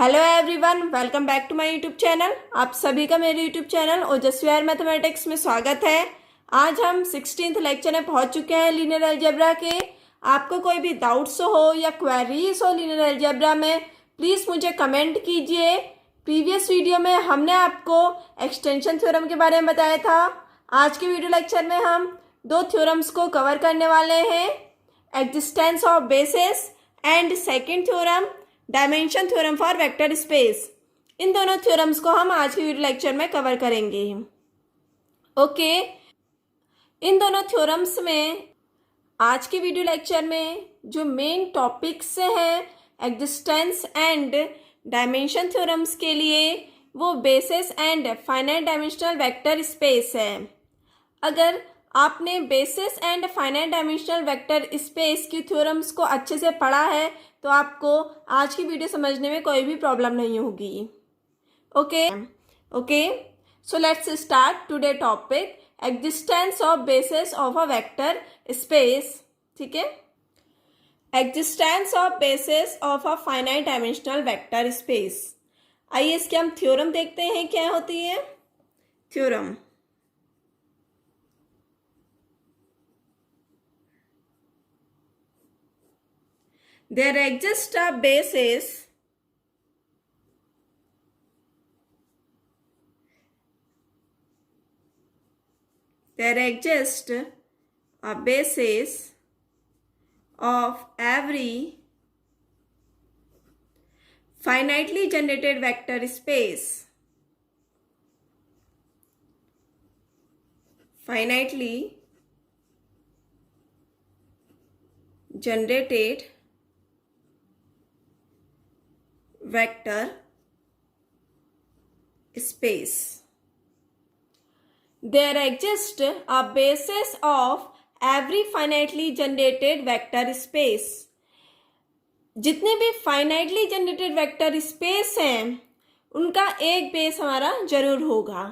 Hello everyone, welcome back to my YouTube channel. आप सभी का मेरे YouTube channel Ojaswi R mathematics में स्वागत है। आज हम 16th लेक्चर में पहुंच चुके हैं लीनियर अलजेब्रा के। आपको कोई भी डाउट्स हो या क्वेरीज हो लीनियर अलजेब्रा में, प्लीज़ मुझे कमेंट कीजिए। प्रीवियस वीडियो में हमने आपको एक्सटेंशन थ्योरम के बारे में बताया था। आज के वीडियो लेक्चर में हम दो थ्योरम्स को कवर करने वाले हैं, existence of basis and second theorem dimension theorem for vector space. इन दोनों थ्योरम्स को हम आज के वीडियो लेक्चर में कवर करेंगे। ओके, इन दोनों थ्योरम्स में आज के वीडियो लेक्चर में जो मेन टॉपिक्स हैं एग्जिस्टेंस एंड डायमेंशन थ्योरम्स के लिए, वो basis and finite dimensional vector space है। अगर आपने basis and finite dimensional vector space की थ्योरम्स को अच्छे से पढ़ा है तो आपको आज की वीडियो समझने में कोई भी प्रॉब्लम नहीं होगी। Okay, so let's start today topic existence of basis of a vector space. ठीक है, existence of basis of a finite dimensional vector space. आइए इसके हम थ्योरम देखते हैं क्या होती है। Theorem, there exists a basis of every finitely generated vector space. Finitely generated vector space. There exists a basis of every finitely generated vector space. जितने भी फाइनाइटली जनरेटेड वेक्टर स्पेस हैं उनका एक बेस हमारा जरूर होगा।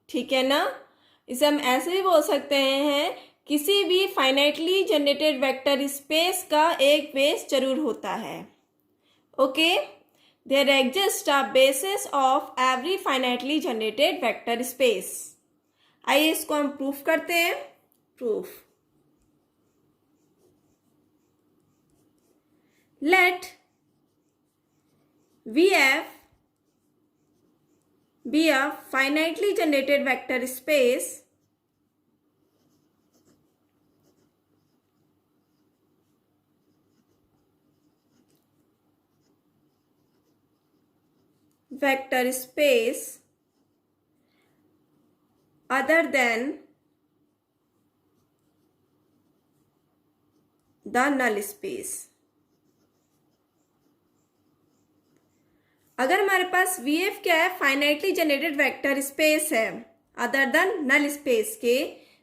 ठीक है ना, इसे हम ऐसे भी बोल सकते हैं, किसी भी फाइनाइटली जनरेटेड वेक्टर स्पेस का एक बेस जरूर होता है। Okay, there exists a basis of every finitely generated vector space. आइए इसको हम प्रूफ करते हैं। Proof, let VF be a finitely generated vector space other than the null space. अगर हमारे पास VF क्या है, फाइनाइटली जनरेटेड वेक्टर स्पेस है अदर देन नल स्पेस के,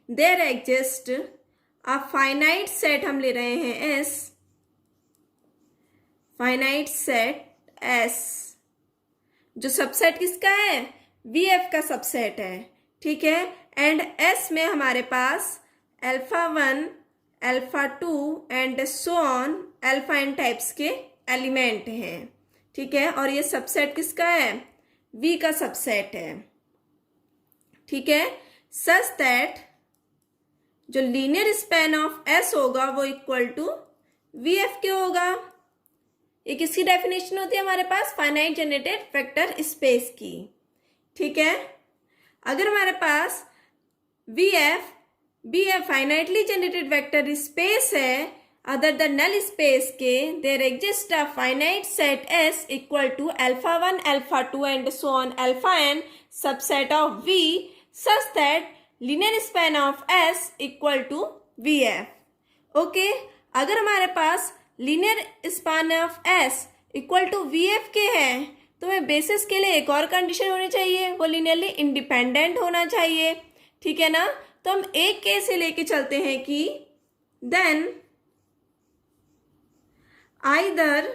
there exist a finite set, हम ले रहे हैं S, फाइनाइट सेट S, जो सबसेट किसका है, VF का सबसेट है। ठीक है, एंड S में हमारे पास alpha 1, alpha 2 and so on alpha n types के एलिमेंट हैं। ठीक है, और ये सबसेट किसका है, V का सबसेट है। ठीक है, सच दैट जो लीनियर स्पैन ऑफ S होगा वो इक्वल टू VF के होगा। ये किसकी डेफिनेशन होती है हमारे पास, फाइनाइट जनरेटेड वेक्टर स्पेस की। ठीक है, अगर हमारे पास VF भी है फाइनाइटली जनरेटेड वेक्टर स्पेस है अदर द नल स्पेस के, there exist a finite set S equal to alpha 1, alpha 2 and so on alpha n subset of V such that linear span of S equal to VF। Okay, अगर हमारे पास linear span of S equal to VF के हैं तो हमें basis के लिए एक और कंडीशन होनी चाहिए, वो लीनियरली इंडिपेंडेंट होना चाहिए। ठीक है ना, तो हम एक केस से लेके चलते हैं कि then either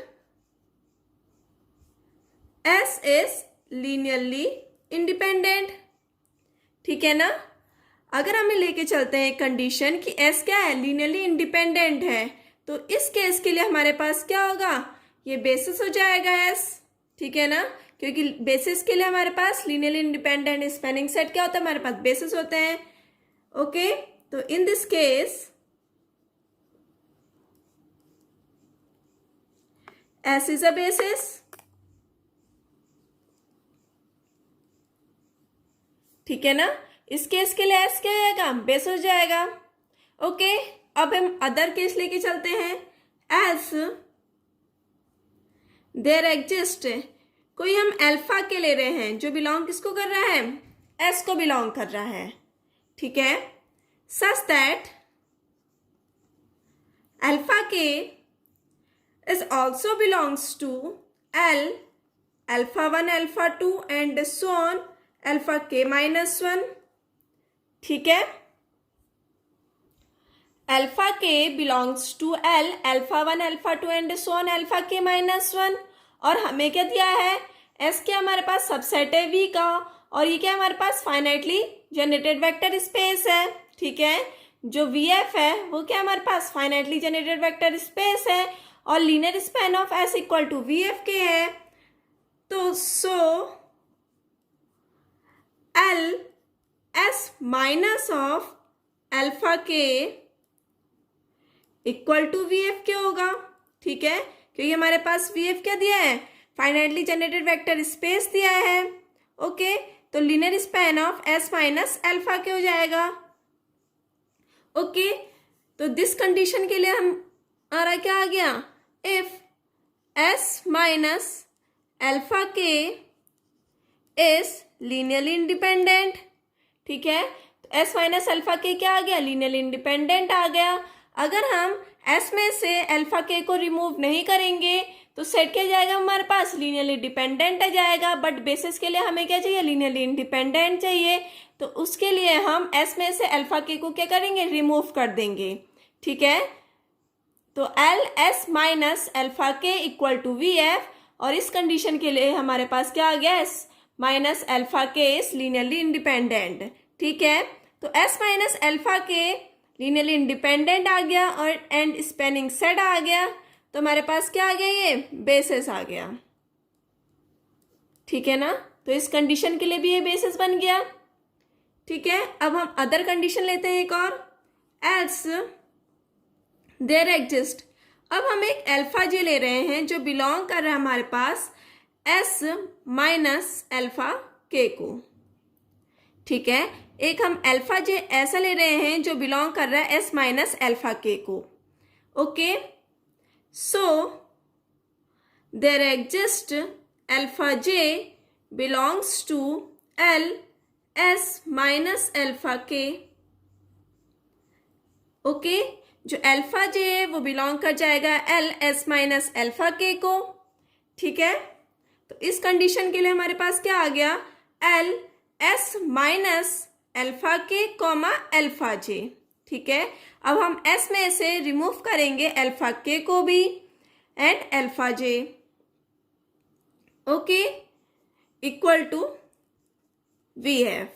S is linearly independent. ठीक है ना, अगर हमें लेके चलते हैं कंडीशन कि S क्या है, लीनियरली इंडिपेंडेंट है, तो इस केस के लिए हमारे पास क्या होगा, ये बेसिस हो जाएगा S। ठीक है ना, क्योंकि बेसिस के लिए हमारे पास लीनियरली इंडिपेंडेंट स्पैनिंग सेट क्या होता है, हमारे पास बेसिस होते हैं। ओके, तो in this case S is a basis, ठीक है ना। इस केस के लिए S क्या आएगा, बेस हो जाएगा। ओके, अब हम अदर केस लेके चलते हैं। एस देयर एग्जिस्ट, कोई हम अल्फा के ले रहे हैं जो बिलोंग किसको कर रहा है, S को बिलोंग कर रहा है, ठीक है। सच दैट अल्फा के is also belongs to L, alpha 1, alpha 2 and so on alpha k minus 1, ठीक है। अल्फा के belongs to L, alpha 1, alpha 2 and so on alpha k minus 1, और हमें क्या दिया है, S क्या हमारे पास सबसेट है V का, और ये क्या हमारे पास फाइनाइटली जनरेटेड वेक्टर स्पेस है, ठीक है। जो VF है वो क्या हमारे पास फाइनाइटली जनरेटेड वेक्टर स्पेस है, और linear span of S equal to VF के है। तो so L S minus of alpha के इक्वल टू VF के होगा, ठीक है, क्योंकि हमारे पास VF क्या दिया है, फाइनाइटली जनरेटेड वेक्टर स्पेस दिया है। ओके, तो linear span of S minus alpha के हो जाएगा। ओके, तो दिस कंडीशन के लिए हमारा क्या आ गया, इफ S माइनस अल्फा के इज लीनियरली इंडिपेंडेंट, ठीक है, तो S माइनस अल्फा के क्या आ गया, लीनियरली इंडिपेंडेंट आ गया। अगर हम S में से अल्फा के को रिमूव नहीं करेंगे तो सेट क्या जाएगा हमारे पास, लीनियरली डिपेंडेंट आ जाएगा, बट बेसिस के लिए हमें क्या चाहिए, लीनियरली इंडिपेंडेंट चाहिए। तो उसके लिए हम S में से अल्फा के को क्या करेंगे, रिमूव कर देंगे, ठीक है। तो L S माइनस अल्फा के इक्वल टू VF, और इस कंडीशन के लिए हमारे पास क्या आ गया, S माइनस अल्फा के इज लीनियरली इंडिपेंडेंट, ठीक है। तो S माइनस अल्फा के लीनियरली इंडिपेंडेंट आ गया और एंड स्पैनिंग सेट आ गया, तो हमारे पास क्या आ गया, ये बेसिस आ गया, ठीक है ना। तो इस कंडीशन के लिए भी ये बेसिस बन गया, ठीक है। अब हम अदर कंडीशन लेते हैं एक और, एल्स देयर एग्जिस्ट। अब हम एक अल्फा जे ले रहे हैं जो बिलोंग कर रहा है हमारे पास S माइनस अल्फा के को, ठीक है। एक हम अल्फा जे ऐसा ले रहे हैं जो बिलोंग कर रहा है S माइनस अल्फा के को। Okay, so there exist alpha J belongs to L S minus alpha के। ओके, जो अल्फा जे है वो बिलोंग कर जाएगा L S माइनस अल्फा के को, ठीक है। तो इस कंडीशन के लिए हमारे पास क्या आ गया, L S माइनस अल्फा के कॉमा अल्फा जे, ठीक है। अब हम S में से रिमूव करेंगे अल्फा के को भी and alpha J, okay, equal to VF।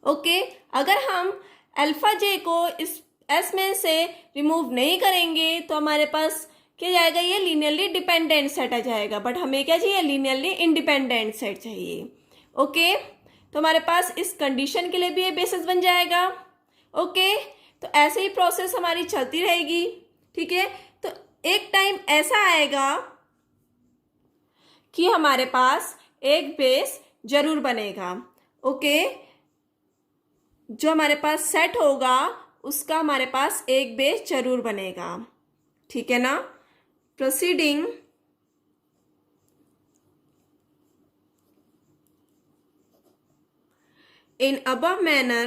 Okay, अगर हम अल्फा जे को इस S में से रिमूव नहीं करेंगे तो हमारे पास क्या जाएगा, ये लीनियरली डिपेंडेंट सेट आ जाएगा, बट हमें क्या चाहिए, लीनियरली इंडिपेंडेंट सेट चाहिए। ओके, तो हमारे पास इस कंडीशन के लिए भी ये बेसिस बन जाएगा। ओके, तो ऐसे ही प्रोसेस हमारी चलती रहेगी, ठीक है। तो एक टाइम ऐसा आएगा कि हमारे पास एक बेस जरूर बनेगा। ओके, जो हमारे पास सेट होगा उसका हमारे पास एक बेस जरूर बनेगा, ठीक है ना। Proceeding in above manner,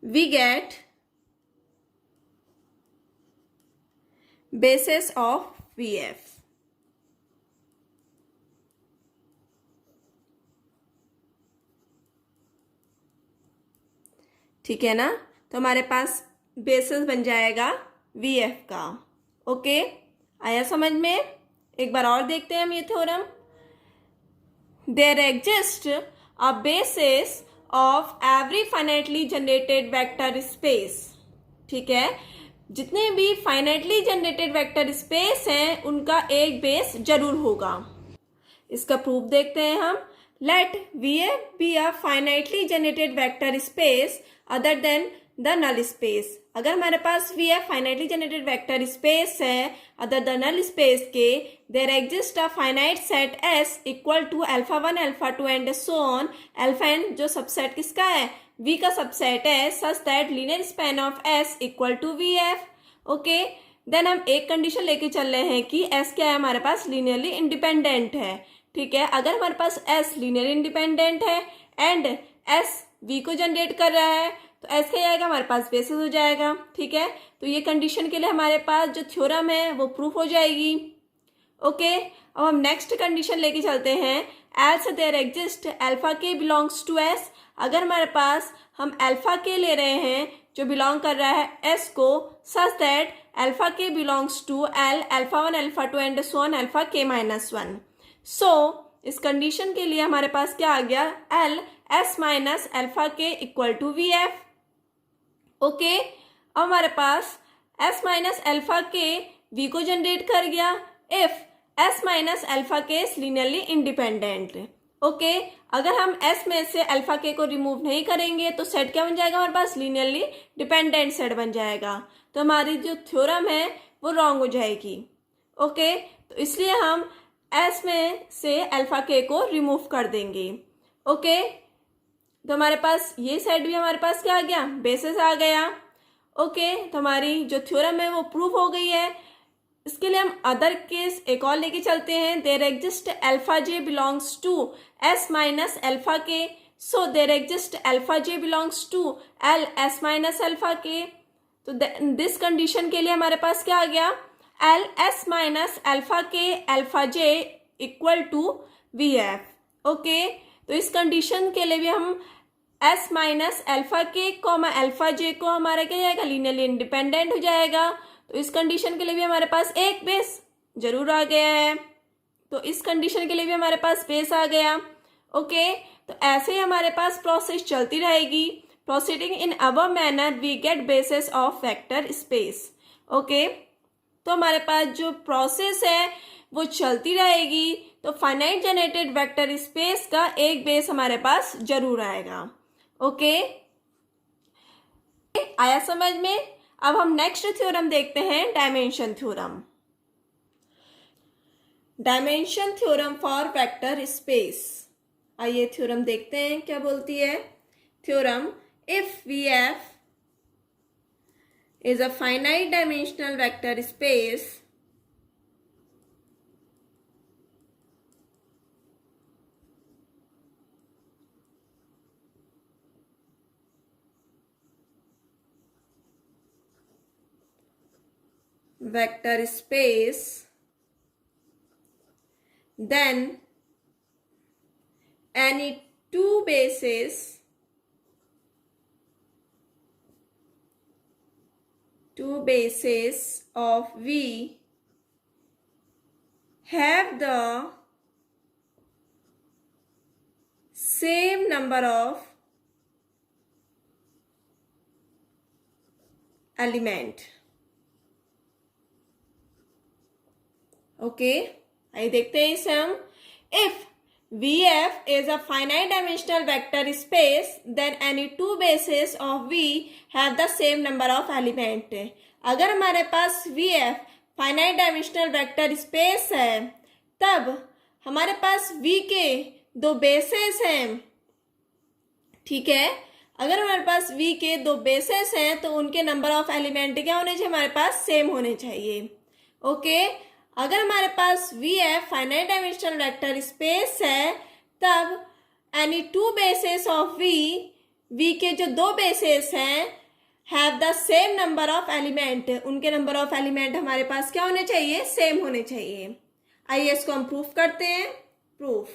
we get basis of VF। ठीक है ना, तो हमारे पास बेसिस बन जाएगा VF का। ओके, आया समझ में? एक बार और देखते हैं हम ये theorem. There exist a basis of every finitely generated vector space, ठीक है। जितने भी फाइनाइटली जनरेटेड वेक्टर स्पेस हैं उनका एक बेस जरूर होगा। इसका प्रूफ देखते हैं हम। Let VF be a finitely generated vector space other than the null space. अगर हमारे पास VF finitely generated vector space है अदर द नल स्पेस के, there exist a finite set S equal to α1 α2 and so on. Alpha n जो subset किसका है, V का subset है, such that linear span of S equal to VF। Okay, then हम एक condition लेके चल रहे हैं कि S क्या है, हमारे पास लीनियरली इंडिपेंडेंट है। ठीक है, अगर हमारे पास S लीनियरली इंडिपेंडेंट है एंड S V को जनरेट कर रहा है तो S क्या आएगा, हमारे पास बेसिस हो जाएगा। ठीक है, तो ये कंडीशन के लिए हमारे पास जो थ्योरम है वो प्रूफ हो जाएगी। ओके, अब हम नेक्स्ट कंडीशन लेके चलते हैं। एल्स देयर एग्जिस्ट अल्फा के बिलोंग्स टू S। अगर हमारे पास हम अल्फा के ले रहे हैं जो बिलोंग कर रहा है S को, सच दैट अल्फा के belongs to L α1 α2 and so on alpha के -1। सो इस कंडीशन के लिए हमारे पास क्या आ गया, L S माइनस अल्फा के इक्वल टू VF। ओके, अब हमारे पास S माइनस अल्फा के V को जनरेट कर गया इफ S माइनस अल्फा के इज लीनियरली इंडिपेंडेंट। ओके, अगर हम S में से अल्फा के को रिमूव नहीं करेंगे तो सेट क्या बन जाएगा, हमारे पास लीनियरली डिपेंडेंट सेट बन जाएगा। तो हमारी जो थ्योरम है वो रॉन्ग हो जाएगी। ओके, तो इसलिए हम S में से अल्फा के को रिमूव कर देंगे। ओके, तो हमारे पास ये साइड भी हमारे पास क्या आ गया, बेसिस आ गया। ओके, तो हमारी जो थ्योरम है वो प्रूव हो गई है। इसके लिए हम अदर केस एक और लेके चलते हैं। There exist alpha J belongs to S minus alpha के, so there exist alpha J belongs to L S minus alpha के। तो दिस कंडीशन के लिए हमारे पास क्या आ गया, L S माइनस अल्फा के alpha J equal to VF। Okay, तो इस कंडीशन के लिए भी हम S माइनस अल्फा के कॉमा अल्फा जे को हमारा क्या जाएगा, लीनियरली इंडिपेंडेंट हो जाएगा। तो इस कंडीशन के लिए भी हमारे पास एक बेस जरूर आ गया है। तो इस कंडीशन के लिए भी हमारे पास बेस आ गया। ओके, तो ऐसे ही हमारे पास प्रोसेस चलती रहेगी। Proceeding in above manner we get basis of vector space. Okay, तो हमारे पास जो प्रोसेस है वो चलती रहेगी। तो फाइनाइट जनरेटेड वेक्टर स्पेस का एक बेस हमारे पास जरूर आएगा। ओके, आया समझ में। अब हम नेक्स्ट थ्योरम देखते हैं, dimension theorem. Dimension theorem for vector space. आइए थ्योरम देखते हैं क्या बोलती है। Theorem, if VF is a finite dimensional vector space then any two bases of V have the same number of element। Okay, आइए देखते हैं इसे हम। If VF is a finite dimensional vector space then any two bases of V have the same number of element। अगर हमारे पास VF finite dimensional vector space है तब हमारे पास V के दो बेसेस हैं। ठीक है, अगर हमारे पास V के दो बेसेस हैं तो उनके नंबर ऑफ एलिमेंट क्या होने चाहिए, हमारे पास सेम होने चाहिए। ओके, अगर हमारे पास VF finite dimensional vector space है तब any two bases of V के जो दो बेसेस हैं have the same number of element, उनके नंबर ऑफ एलिमेंट हमारे पास क्या होने चाहिए, सेम होने चाहिए। आइए इसको हम प्रूफ करते हैं। Proof,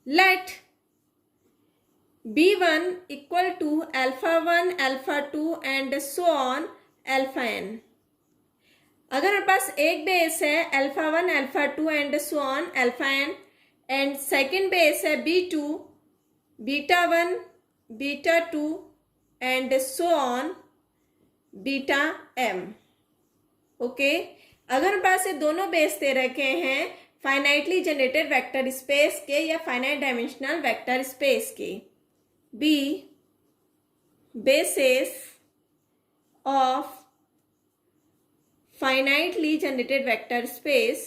let B1 equal to α1 α2 and so on alpha n। अगर हमारे पास एक बेस है α1 α2 and so on alpha n and second base है B2 β1 β2 and so on beta m। ओके, अगर हमारे पास ये दोनों बेस दे रखे हैं फाइनाइटली जनरेटेड वेक्टर स्पेस के या फाइनाइट डायमेंशनल वेक्टर स्पेस के, B basis of finitely generated vector space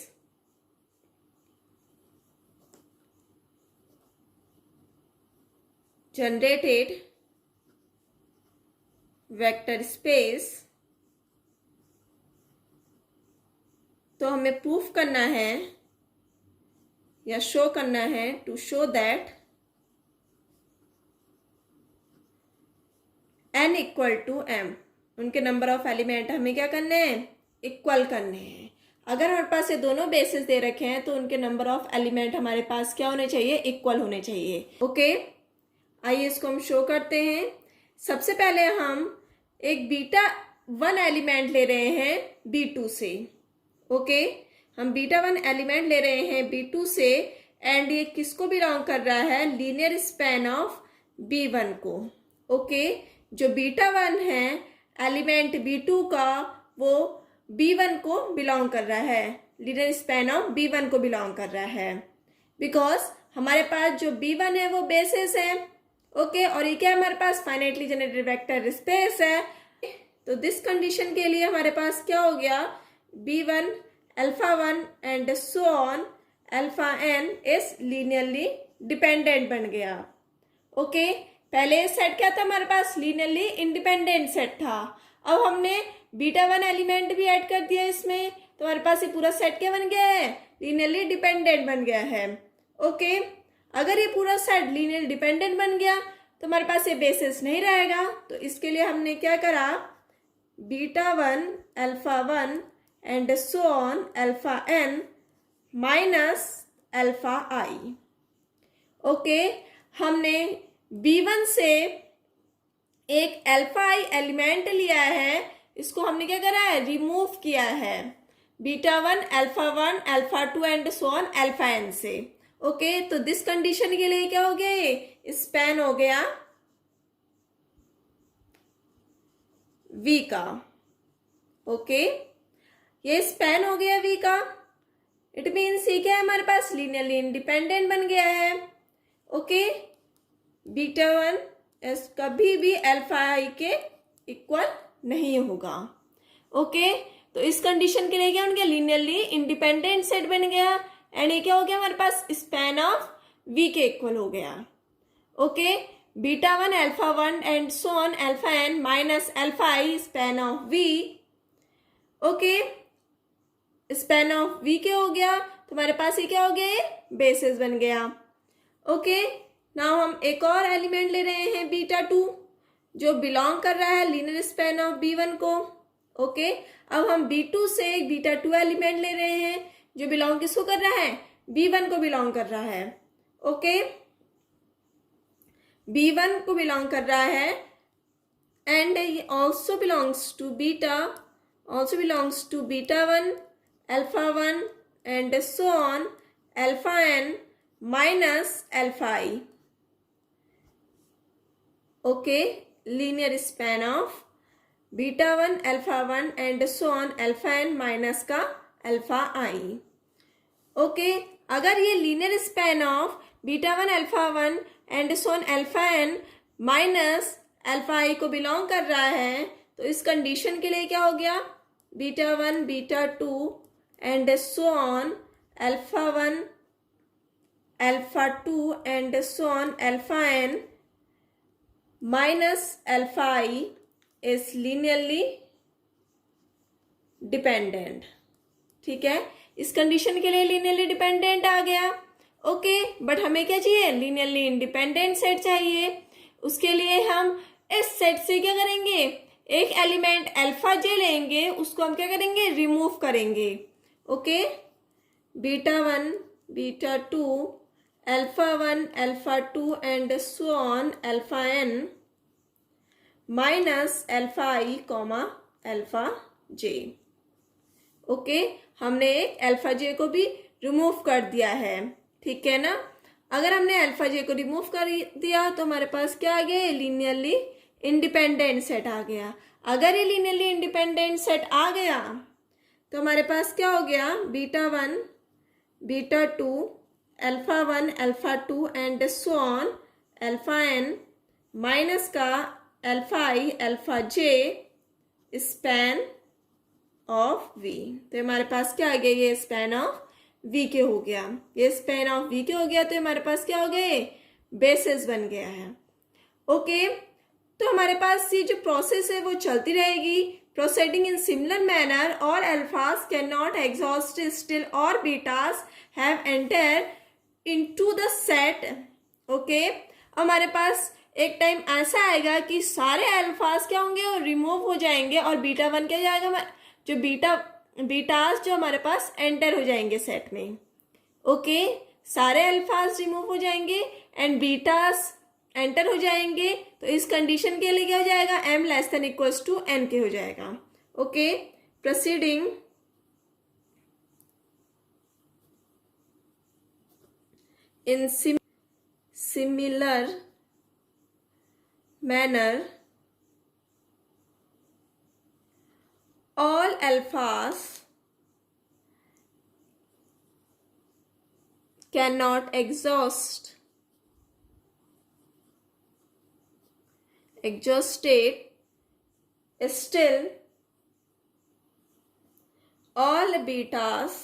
तो हमें प्रूफ करना है या शो करना है, to show that n equal to m, उनके नंबर ऑफ एलिमेंट हमें क्या करने हैं, इक्वल करने हैं। अगर हमारे पास ये दोनों बेसिस दे रखे हैं तो उनके नंबर ऑफ एलिमेंट हमारे पास क्या होने चाहिए, इक्वल होने चाहिए। ओके, आइए इसको हम शो करते हैं। सबसे पहले हम एक बीटा 1 एलिमेंट ले रहे हैं B2 से। ओके, हम बीटा 1 एलिमेंट ले रहे हैं B2 से एंड ये किसको बिलोंग कर रहा है, लीनियर स्पैन ऑफ B1 को। ओके, जो बीटा 1 है एलिमेंट B2 का वो B1 को बिलोंग कर रहा है, लीनियर स्पैन ऑफ B1 को बिलोंग कर रहा है, बिकॉज हमारे पास जो B1 है वो बेसिस है। ओके, और ये क्या हमारे पास फाइनाइटली जनरेटेड वेक्टर स्पेस है। तो दिस कंडीशन के लिए हमारे पास क्या हो गया, B1 alpha 1 and so on alpha n is linearly dependent बन गया। ओके, पहले सेट क्या था हमारे पास, लीनियरली इंडिपेंडेंट सेट था। अब हमने बीटा 1 एलिमेंट भी ऐड कर दिया इसमें, तो हमारे पास ये पूरा सेट क्या बन गया है, लीनियरली डिपेंडेंट बन गया है। ओके, अगर ये पूरा सेट लीनियरली डिपेंडेंट बन गया तो हमारे पास ये बेसिस नहीं रहेगा। तो इसके लिए हमने क्या करा, beta 1 alpha 1 and so on alpha n minus alpha i। Okay, हमने B1 से एक अल्फा i एलिमेंट लिया है, इसको हमने क्या करा है, रिमूव किया है beta 1 alpha 1 alpha 2 and so on alpha n से। ओके, तो दिस कंडीशन के लिए क्या हो गया, ये स्पैन हो गया V का। ओके, ये स्पैन हो गया V का, इट मीन्स ये क्या है, हमारे पास लीनियरली इंडिपेंडेंट बन गया है। ओके, बीटा 1 कभी भी अल्फा i के इक्वल नहीं होगा। ओके, तो इस कंडीशन के लिए क्या बन गया, लीनियरली इंडिपेंडेंट सेट बन गया एंड ये क्या हो गया, हमारे पास स्पैन ऑफ V के इक्वल हो गया। Okay, beta 1 alpha 1 and so on alpha n minus alpha i span of V। Okay, span of V के हो गया तो हमारे पास ये क्या हो गया, ये बेसिस बन गया। ओके, नाउ हम एक और एलिमेंट ले रहे हैं बीटा 2 जो बिलोंग कर रहा है लीनियर स्पैन ऑफ B1 को। ओके, अब हम B2 से एक बीटा 2 एलिमेंट ले रहे हैं जो बिलोंग किसको कर रहा है, B1 को बिलोंग कर रहा है। ओके, B1 को बिलोंग कर रहा है and also belongs to beta 1 alpha 1 and so on alpha n minus alpha i। Okay, linear span of beta 1 alpha 1 and so on alpha n minus का alpha i। Okay, अगर ये linear span of beta 1 alpha 1 and so on alpha n minus alpha i को belong कर रहा है तो इस condition के लिए क्या हो गया, beta 1 beta 2 and so on alpha 1 alpha 2 and so on alpha n minus alpha i is linearly dependent. ठीक है, इस कंडीशन के लिए लीनियरली डिपेंडेंट आ गया। ओके, बट हमें क्या चाहिए, लीनियरली इंडिपेंडेंट सेट चाहिए। उसके लिए हम इस सेट से क्या करेंगे, एक एलिमेंट अल्फा j लेंगे, उसको हम क्या करेंगे, रिमूव करेंगे। Okay, beta 1 beta 2 alpha 1 alpha 2 and so on alpha n minus alpha i comma alpha j। Okay, हमने एक अल्फा j को भी रिमूव कर दिया है। ठीक है ना, अगर हमने अल्फा j को रिमूव कर दिया तो हमारे पास क्या आ गया, लीनियरली इंडिपेंडेंट सेट आ गया। अगर ये लीनियरली इंडिपेंडेंट सेट आ गया तो हमारे पास क्या हो गया, beta 1 beta 2 alpha 1 alpha 2 and so on alpha n minus का alpha i alpha j span of v। तो हमारे पास क्या आ गया, ये स्पैन ऑफ v के हो गया, ये स्पैन ऑफ v के हो गया। तो हमारे पास क्या हो गए, बेसिस बन गया है। ओके, तो हमारे पास ये जो प्रोसेस है वो चलती रहेगी। Proceeding in similar manner, all अल्फाज कैन नॉट एग्जॉस्ट स्टिल और betas have enter into the set. Okay, हमारे पास एक टाइम ऐसा आएगा कि सारे अल्फाज क्या होंगे और रिमूव हो जाएंगे और बीटा 1 क्या जाएगा, जो बीटास जो हमारे पास एंटर हो जाएंगे सेट में। ओके, सारे अल्फाज रिमूव हो जाएंगे एंड बीटास एंटर हो जाएंगे। तो इस कंडीशन के लिए क्या हो जाएगा, m less than equals to n के हो जाएगा। Okay, proceeding in similar manner, all alphas cannot exhaust state, still all betas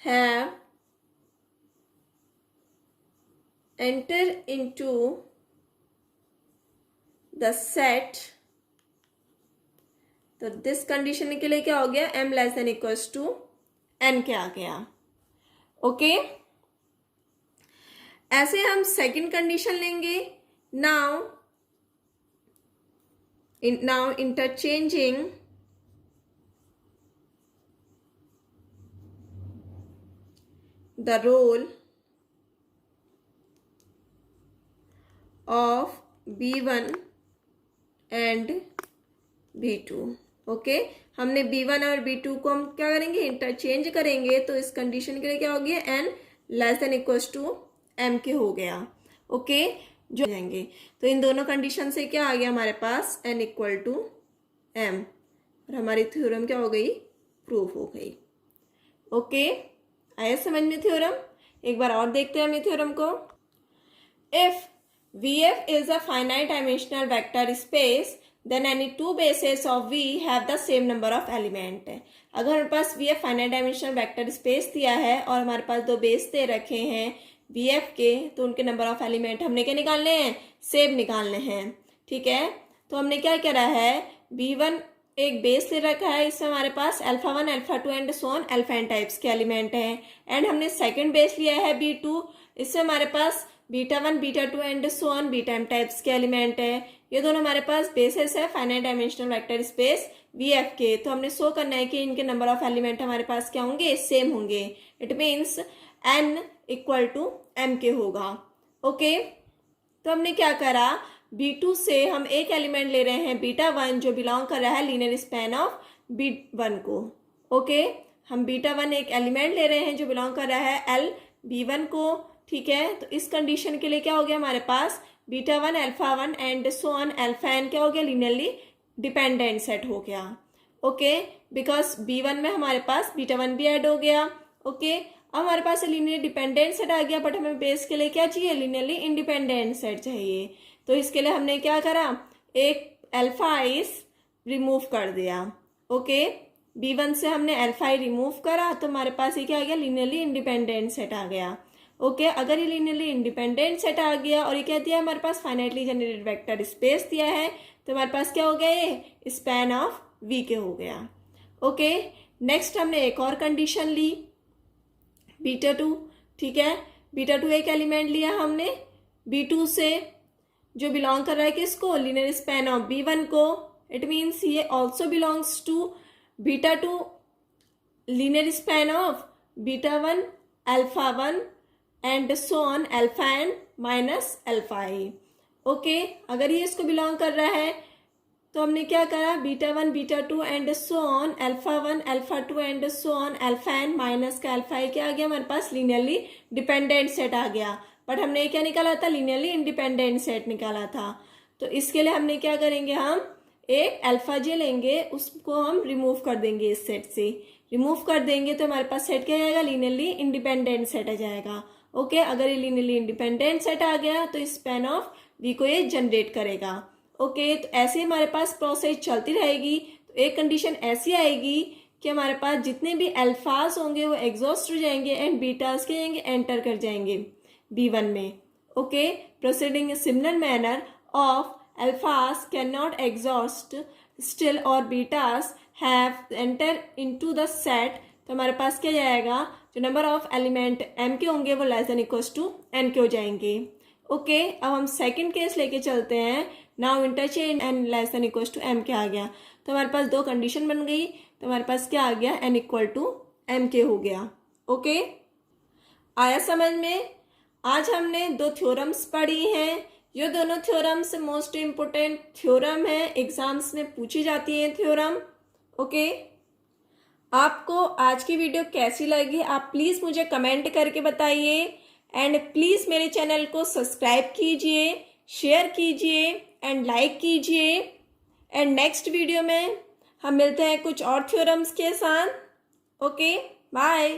have entered into the set। तो दिस कंडीशन के लिए क्या हो गया, m less than equals to n के आ गया। ओके, ऐसे हम सेकंड कंडीशन लेंगे। Now interchanging the role of B1 and B2। Okay, हमने B1 और B2 को हम क्या करेंगे, इंटरचेंज करेंगे। तो इस कंडीशन के लिए क्या हो गया, n less than equals to m के हो गया। ओके, जो जाएंगे तो इन दोनों कंडीशन से क्या आ गया हमारे पास, n इक्वल टू m, और हमारी थ्योरम क्या हो गई, प्रूफ हो गई। ओके, आया समझ में थ्योरम। एक बार और देखते हैं हम ये थ्योरम को। If VF is a finite dimensional vector space then any two bases of V have the same number of element। अगर हमारे पास VF finite dimensional vector space दिया है और हमारे पास दो बेस दे रखे हैं VF के, तो उनके नंबर ऑफ एलिमेंट हमने क्या निकालने हैं, सेम निकालने हैं। ठीक है, तो हमने क्या करा है, B1 एक बेस ले रखा है, इसमें हमारे पास alpha 1 alpha 2 and so on alpha n types के एलिमेंट हैं। एंड हमने सेकंड बेस लिया है B2, इससे हमारे पास beta 1 beta 2 and so on beta m types के एलिमेंट है। ये दोनों हमारे पास बेसिस है finite dimensional vector space VF के। तो हमने शो करना है कि इनके नंबर ऑफ एलिमेंट हमारे पास क्या होंगे, सेम होंगे। It means n equal to m के होगा। ओके, तो हमने क्या करा, B2 से हम एक एलिमेंट ले रहे हैं बीटा 1 जो बिलोंग कर रहा है लीनियर स्पैन ऑफ B1 को। ओके, हम बीटा 1 एक एलिमेंट ले रहे हैं जो बिलोंग कर रहा है L B1 को। ठीक है, तो इस कंडीशन के लिए क्या हो गया हमारे पास, beta 1 alpha 1 and so on alpha n क्या हो गया, लीनियरली डिपेंडेंट सेट हो गया। ओके, बिकॉज B1 में हमारे पास बीटा 1 भी ऐड हो गया। ओके, अब हमारे पास लीनियर डिपेंडेंट सेट आ गया, बट हमें बेस के लिए क्या चाहिए, लीनियरली इंडिपेंडेंट सेट चाहिए। तो इसके लिए हमने क्या करा, एक अल्फा i रिमूव कर दिया। ओके, B1 से हमने अल्फा i रिमूव करा तो हमारे पास ये क्या आ गया, लीनियरली इंडिपेंडेंट सेट आ गया। ओके, अगर ये लीनियरली इंडिपेंडेंट सेट आ गया और ये क्या दिया हमारे पास, फाइनाइटली जनरेटेड वेक्टर स्पेस दिया है, तो हमारे पास क्या हो गया, ये स्पैन ऑफ V के हो गया। ओके, नेक्स्ट हमने एक और कंडीशन ली, बीटा 2। ठीक है, बीटा 2 एक एलिमेंट लिया हमने B2 से जो बिलोंग कर रहा है किसको, लीनियर स्पैन ऑफ B1 को। इट मीन्स ये also belongs to beta 2 linear span of beta 1 alpha 1 and so on alpha n minus alpha i। Okay, अगर ये इसको बिलोंग कर रहा है तो हमने क्या करा, beta 1 beta 2 and so on alpha 1 alpha 2 and so on alpha n minus का अल्फा i क्या आ गया हमारे पास, लीनियरली डिपेंडेंट सेट आ गया। बट हमने क्या निकाला था, लीनियरली इंडिपेंडेंट सेट निकाला था। तो इसके लिए हमने क्या करेंगे, हम एक अल्फा जे लेंगे, उसको हम रिमूव कर देंगे इस सेट से। रिमूव कर देंगे तो हमारे पास सेट क्या आ जाएगा, लीनियरली इंडिपेंडेंट सेट आ जाएगा। ओके, अगर ये लीनियरली इंडिपेंडेंट सेट आ गया तो स्पैन ऑफ वी को ये जनरेट करेगा। ओके, तो ऐसे हमारे पास प्रोसेस चलती रहेगी। तो एक कंडीशन ऐसी आएगी कि हमारे पास जितने भी अल्फाज होंगे वो एग्जॉस्ट हो जाएंगे एंड बीटास के जाएंगे एंटर कर जाएंगे B1 में। Okay, proceeding in similar manner of अल्फाज कैन नॉट एग्जॉस्ट स्टिल और betas have enter into the set. तो हमारे पास क्या जाएगा, जो नंबर ऑफ एलिमेंट m के होंगे वो less than equals to n के हो जाएंगे। ओके, अब हम सेकंड केस लेके चलते हैं। Now interchange n less than equals to m के आ गया, तो हमारे पास दो कंडीशन बन गई। तो हमारे पास क्या आ गया, n इक्वल टू m के हो गया। ओके, आया समझ में। आज हमने दो थ्योरम्स पढ़ी हैं। ये दोनों थ्योरम्स मोस्ट इम्पोर्टेंट थ्योरम है, एग्जाम्स में पूछी जाती है थ्योरम। ओके, आपको आज की वीडियो कैसी लगी आप प्लीज़ मुझे कमेंट करके बताइए एंड प्लीज़ मेरे चैनल को सब्सक्राइब कीजिए, शेयर कीजिए एंड लाइक कीजिए। एंड नेक्स्ट वीडियो में हम मिलते हैं कुछ और थ्योरम्स के साथ। Okay, bye.